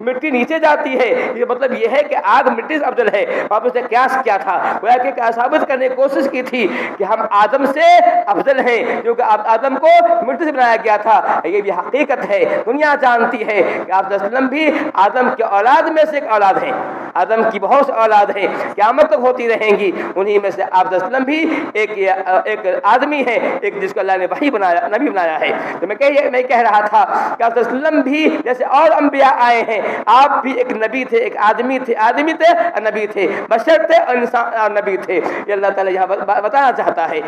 مٹی نیچے جاتی ہے، یہ مطلب یہ ہے کہ آگ مٹی سے افضل ہے۔ آپ نے قیاس کیا تھا، گویا کہ ثابت کرنے کی کوشش کی تھی کہ ہم آدم سے افضل ہیں کیونکہ آدم کو مٹی سے بنایا گیا تھا۔ یہ بھی حقیقت ہے، دنیا جانتی ہے کہ آپ صلی اللہ علیہ وسلم بھی آدم کی اولاد میں سے ایک اولاد ہیں، آدم کی بہت سی اولاد ہیں، قیامت تک ہوتی رہیں گی، انہی میں سے آپ صلی اللہ علیہ وسلم بھی ایک آدمی ہے، ایک جس کو اللہ نے وحی بنایا، نبی بنایا ہے۔ تو میں کہہ رہا تھا کہ آپ صلی اللہ علیہ وسلم بھی جیسے اور انبیاء آئے ہیں، آپ بھی ایک نبی تھے، ایک آدمی تھے اور نبی تھے، بشر تھے اور انسان اور نبی تھے۔ یہ اللہ تعالیٰ یہاں بتانا چاہتا ہے۔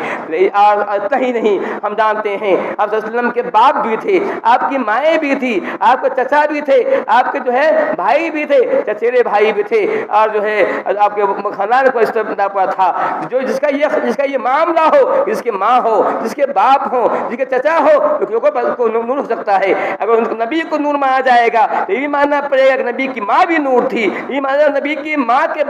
اور اتنا ہی نہیں، ہم جانتے ہیں آپ صلی اللہ علیہ وسلم کے باپ بھی تھے، آپ کی مائیں بھی تھی، آپ کے چچا بھی تھے، آپ کے جو ہے بھائی بھی تھے، چچیرے بھائی بھی تھے، اور جو ہے آپ کے خاندان کو اس طرح پر تھا جو جس کا یہ معاملہ ہو، جس کی ماں ہو، جس کے باپ ہو، جس کے چچا ہو، کو نور ہو سکتا ہے۔ اگر نبی کو نور مانا جائے گا تو یہ ماننا پڑے گا کہ نبی کی ماں بھی نور تھی، یہ ماننا نبی کی ماں کے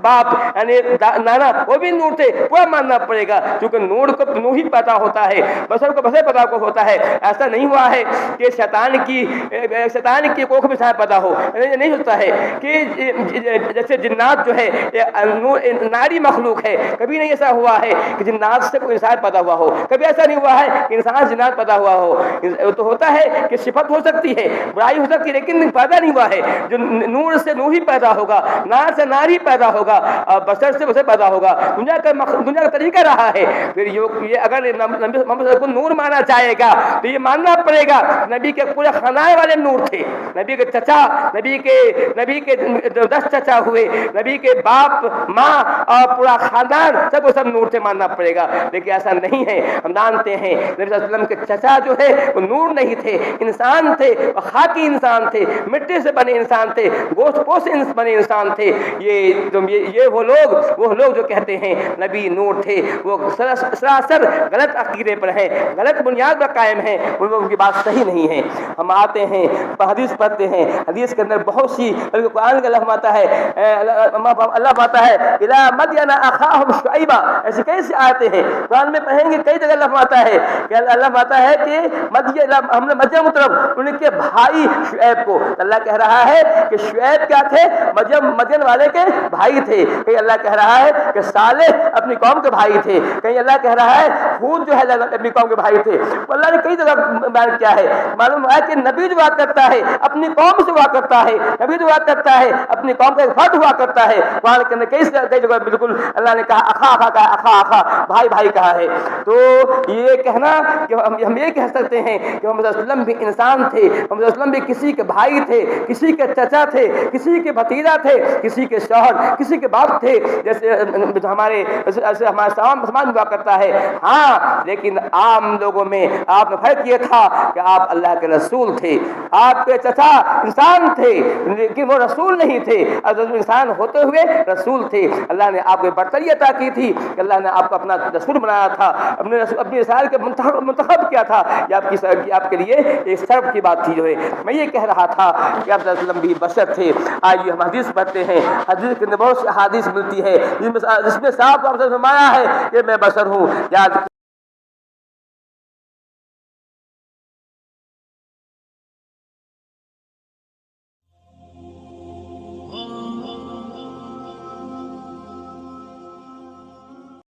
باپ یعنی نانا وہ بھی نور تھے، وہ ماننا پڑے گا، کیونکہ نور کو نور ہی پیدا ہوتا ہے، بشر کو بشر پیدا ہوتا ہے۔ ایسا نہیں ہوا ہے کہ شیطان کی کوکھ میں شاید پیدا ہو، نہیں ہوتا ہے کہ جیسے جنات جو ہے ناری مخلوق ہے، کبھی نہیں ایسا ہوا ہے کہ جنات سے کوئی انسان پیدا ہوا ہو، کبھی ایسا نہیں ہوا ہے کہ انسان جنات پیدا ہوا ہو۔ تو ہوتا ہے کہ صفت ہو سکتی ہے، برائی ہو سکتی ہے، لیکن پیدا نہیں ہوا ہے۔ جو نور سے نور ہی پیدا ہوگا، نار سے نار ہی پیدا ہوگا، اور بشر سے بشر پیدا ہوگا۔ دنیا کا طریقہ رہا ہے۔ پھر یہ اگر نبی محمد کو نور مانا جائے گا تو یہ ماننا پڑے گا نبی کے پورے خاندان والے نور تھے، نبی کے چچا، نبی کے 10 چچا ہوئے، نبی کے باپ، ماں اور پورا خاندان سب نور سے ماننا پڑے گا۔ لیکن ایسا نہیں ہے، ہم جانتے ہیں نبی صلی اللہ علیہ وسلم کے چچا جو ہے وہ نور نہیں تھے، انسان تھے، خاکی انسان تھے، مٹی سے بنے انسان تھے، گوشت پوش بنے انسان تھے۔ یہ وہ لوگ جو کہتے ہیں نبی نور تھے، وہ سراسر غلط عقیدے پر ہیں، غلط بنیاد پر قائم ہیں، ان کی بات صحیح نہیں ہے۔ ہم آتے ہیں حدیث پڑھتے ہیں، حدیث کے اندر بہت سی قرآن کا لفظ آتا ہے، اللہ پاتا ہے اِلَىٰ مَدْيَنَ أَخَاهُمْ شُعَيْبًا، ایسی کئی سی آیتیں ہیں قرآن میں پڑھیں گے، کئی جگہ لفظ آتا ہے کہ اللہ پاتا ہے کہ ہم نے مدین طرف ان کے بھائی شعیب کو، اللہ کہہ رہا ہے کہ شعیب کیا تھے، مدین والے کے بھائی تھے۔ کہیں اللہ کہہ رہا ہے کہ صالح اپنی قوم کے بھائی تھے، کہیں اللہ کہہ رہا ہے ہود جو ہے اپنی قوم کے بھائی تھے۔ اللہ نے کئی جگہ بیان کیا ہے، معلوم ہے کہ نبی جو بات کرتا ہے اپنی قوم سے ہوا کرتا ہے، نبی جو بات کرتا ہے اپنی قوم کا فرد ہوا کرتا ہے۔ قرآن کے اندر کئی جگہ بالکل اللہ نے کہا اخا کہا، اخا بھائی کہا ہے۔ تو یہ کہنا کہ ہم یہ کہہ سکتے ہیں کہ محمد صلی اللہ علیہ وسلم بھی انسان تھے، محمد صلی اللہ علیہ وسلم بھی کسی کے بھائی تھے، کسی کے چچا تھے، کسی کے بھتیجا تھے، کسی کے شوہر، کسی کے باپ تھے، جیسے ہمارے سماج میں ہوا کرتا ہے۔ ہاں لیکن عام لوگوں میں آپ نے فرق یہ تھا کہ آپ اللہ کے رسول تھے، آپ کے چچا انسان تھے لیکن وہ رسول نہیں تھے، انسان ہوتے ہوئے رسول تھے۔ اللہ نے آپ کو برتری عطا کی تھی کہ اللہ نے آپ کو اپنا رسول بنایا تھا، اپنی رسالت کے منتخب کیا تھا۔ یہ آپ کے لیے ایک شرف کی بات تھی۔ جو ہے میں یہ کہہ رہا تھا کہ آپ صلی اللہ علیہ وسلم بھی بشر تھے۔ آئیے ہم حدیث پڑھتے ہیں، حدیث کے اندر بہت سی احادیث ملتی ہے جس میں صاف طور سے فرمایا ہے کہ میں بشر ہوں۔ یاد